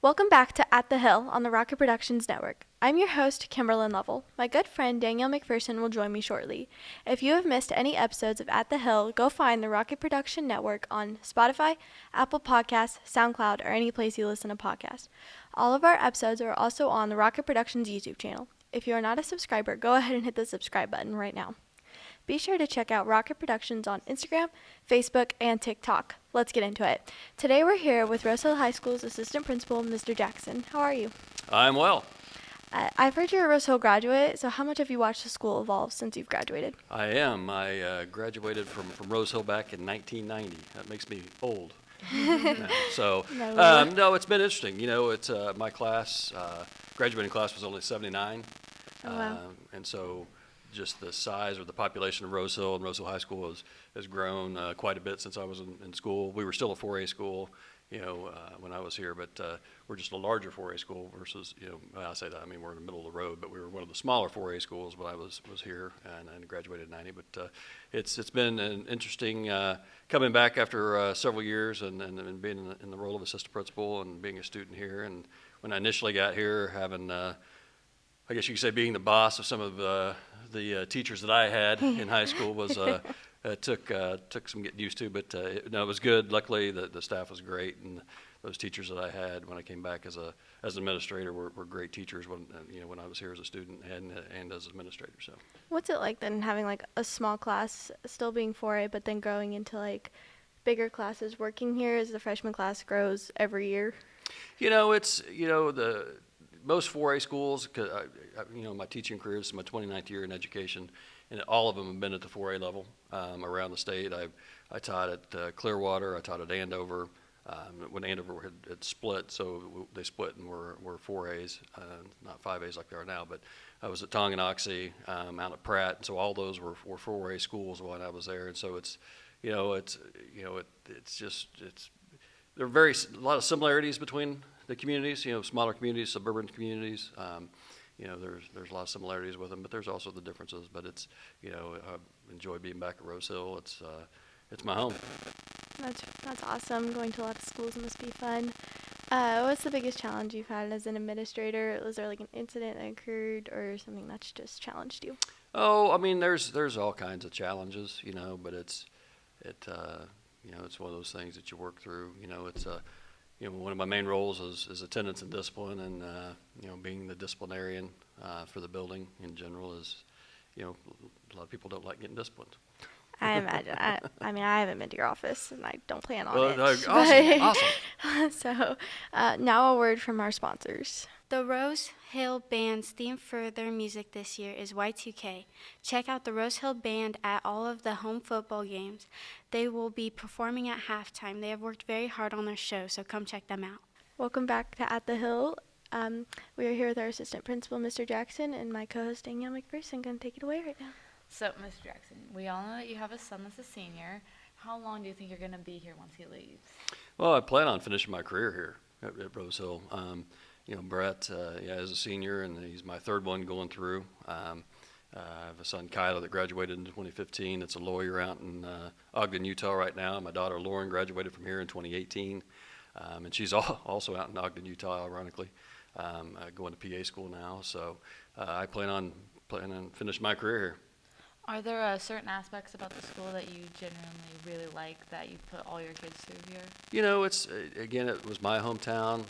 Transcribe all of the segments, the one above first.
Welcome back to At the Hill on the Rocket Productions Network. I'm your host, Kimberlyn Lovell. My good friend Danielle McPherson will join me shortly. If you have missed any episodes of At the Hill, go find the Rocket Production Network on Spotify, Apple Podcasts, SoundCloud, or any place you listen to podcasts. All of our episodes are also on the Rocket Productions YouTube channel. If you are not a subscriber, go ahead and hit the subscribe button right now. Be sure to check out Rocket Productions on Instagram, Facebook, and TikTok. Let's get into it. Today we're here with Rose Hill High School's Assistant Principal, Mr. Jackson. How are you? I'm well. I've heard you're a Rose Hill graduate, so how much have you watched the school evolve since you've graduated? I am. I graduated from Rose Hill back in 1990. That makes me old. No, it's been interesting. You know, it's my class, graduating class was only 79. Oh, wow. And so just the size or the population of Rose Hill and Rose Hill High School has grown quite a bit since I was in school. We were still a 4A school, when I was here, but we're just a larger 4A school versus, when I say that, I mean, we're in the middle of the road, but we were one of the smaller 4A schools when I was here and graduated in 90. But it's been an interesting coming back after several years and being in the role of assistant principal and being a student here. And when I initially got here, having I guess you could say being the boss of some of the teachers that I had in high school was took some getting used to, but it was good. Luckily, the staff was great, and those teachers that I had when I came back as an administrator were great teachers when I was here as a student and as administrator. So, What's it like then having like a small class, still being 4A, but then growing into like bigger classes, working here as the freshman class grows every year? It's the most 4A schools, cause my teaching career is my 29th year in education, and all of them have been at the 4A level around the state. I taught at Clearwater, I taught at Andover, when Andover had split, so they split and we're 4As, not 5As like they are now, but I was at Tonganoxie, out at Pratt, and so all those were 4A schools when I was there, and so there are a lot of similarities between the communities, smaller communities, suburban communities. There's a lot of similarities with them, but there's also the differences. But it's, I enjoy being back at Rose Hill. It's my home. That's awesome. Going to a lot of schools must be fun. What's the biggest challenge you've had as an administrator? Was there like an incident that occurred or something that's just challenged you? Oh, I mean, there's all kinds of challenges, but it's one of those things that you work through. One of my main roles is attendance and discipline, and being the disciplinarian for the building in general is, a lot of people don't like getting disciplined. I imagine. I mean, I haven't been to your office, and I don't plan on Well, it. no, awesome. So, now a word from our sponsors. The Rose Hill Band's theme for their music this year is Y2K. Check out the Rose Hill Band at all of the home football games. They will be performing at halftime. They have worked very hard on their show, so come check them out. Welcome back to At the Hill. We are here with our assistant principal, Mr. Jackson, and my co-host, Danielle McPherson. Going to take it away right now. So, Mr. Jackson, we all know that you have a son that's a senior. How long do you think you're going to be here once he leaves? Well, I plan on finishing my career here at Rose Hill. Brett, is a senior, and he's my third one going through. I have a son, Kyla, that graduated in 2015. That's a lawyer out in Ogden, Utah right now. My daughter, Lauren, graduated from here in 2018, and she's also out in Ogden, Utah, ironically, going to PA school now. So I plan on finishing my career here. Are there certain aspects about the school that you genuinely really like that you put all your kids through here? It was my hometown.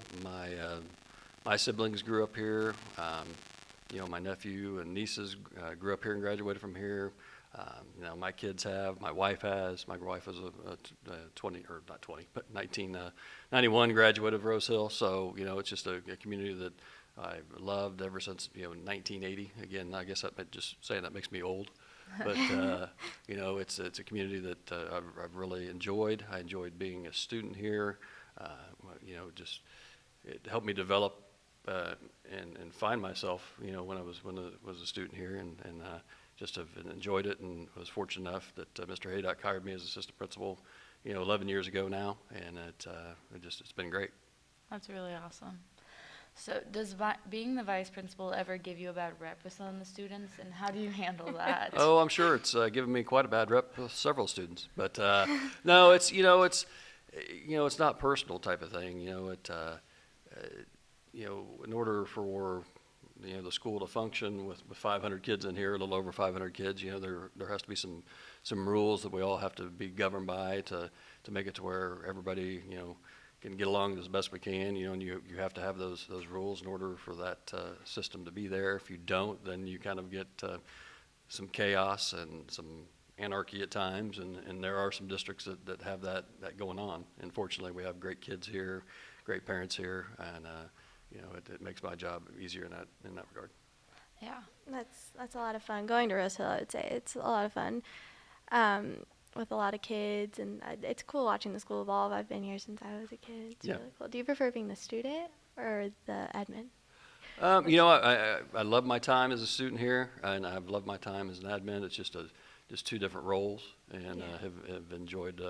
My siblings grew up here. My nephew and nieces grew up here and graduated from here. My kids have. My wife has. My wife was a 1991 graduate of Rose Hill. So, it's just a community that I've loved ever since, 1980. Again, I guess just saying that makes me old. But, it's a community that I've really enjoyed. I enjoyed being a student here. It helped me develop and find myself, when I was a student here, and just have enjoyed it, and was fortunate enough that Mr. Haydock hired me as assistant principal, 11 years ago now, and it's been great. That's really awesome. So does being the vice principal ever give you a bad rep with some of the students, and how do you handle that? Oh, I'm sure it's given me quite a bad rep with several students, but no, it's not personal type of thing. in order for the school to function with 500 kids in here, a little over 500 kids, there has to be some rules that we all have to be governed by to make it to where everybody, can get along as best we can, and you have to have those rules in order for that system to be there. If you don't, then you kind of get some chaos and some anarchy at times, and there are some districts that have that going on. And fortunately, we have great kids here, great parents here, and it makes my job easier in that regard. Yeah. That's a lot of fun. Going to Rose Hill, I would say it's a lot of fun, with a lot of kids, and it's cool watching the school evolve. I've been here since I was a kid. It's Yeah. really cool. Do you prefer being the student or the admin? I love my time as a student here, and I've loved my time as an admin. It's just two different roles, and Yeah. have enjoyed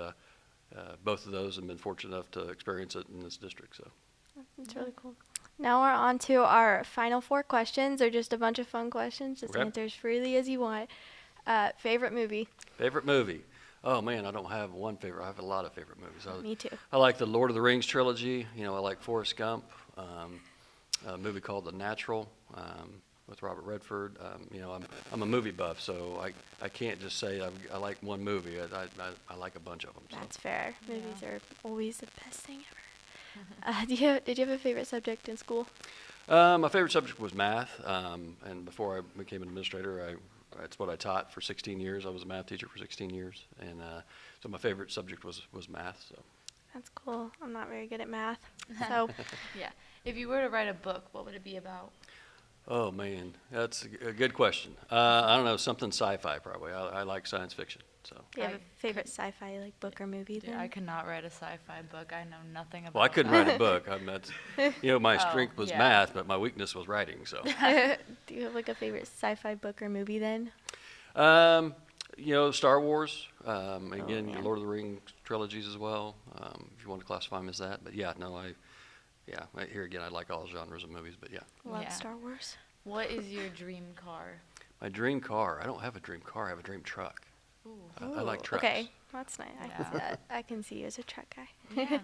both of those and been fortunate enough to experience it in this district. So. It's really cool. Now we're on to our final 4 questions. They're just a bunch of fun questions. Just Okay. answer as freely as you want. Favorite movie? Favorite movie? Oh man, I don't have one favorite. I have a lot of favorite movies. Me too. I like the Lord of the Rings trilogy. I like Forrest Gump. A movie called The Natural with Robert Redford. I'm a movie buff, so I can't just say I like one movie. I like a bunch of them. So. That's fair. Yeah. Movies are always the best thing ever. Did you have a favorite subject in school? My favorite subject was math, and before I became an administrator, it's what I taught for 16 years. I was a math teacher for 16 years, and so my favorite subject was math. So. That's cool. I'm not very good at math. So, Yeah. If you were to write a book, what would it be about? Oh man, that's a good question. I don't know, something sci-fi probably. I like science fiction. So. do you have I a favorite sci-fi book or movie? Yeah, Then? I could not write a sci-fi book. I know nothing about Well, I couldn't that. write a book. My Oh, strength was yeah. math, but my weakness was writing. So. Do you have a favorite sci-fi book or movie then? Star Wars. Again, man. Lord of the Rings trilogies as well. If you want to classify them as that, but yeah, no, here again, I like all genres of movies, but yeah. Love Yeah. Star Wars. What is your dream car? My dream car. I don't have a dream car. I have a dream truck. Ooh. I like Ooh, trucks. Okay, that's nice. I can see Yeah. that. I can see you as a truck guy. Yeah.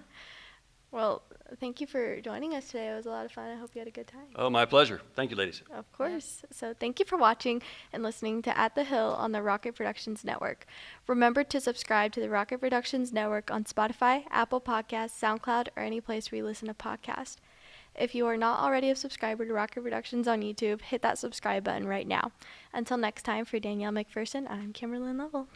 Well, thank you for joining us today. It was a lot of fun. I hope you had a good time. Oh, my pleasure. Thank you, ladies. Of course. So thank you for watching and listening to At the Hill on the Rocket Productions Network. Remember to subscribe to the Rocket Productions Network on Spotify, Apple Podcasts, SoundCloud, or any place where you listen to podcasts. If you are not already a subscriber to Rocket Productions on YouTube, hit that subscribe button right now. Until next time, for Danielle McPherson, I'm Kimberlyn Lovell.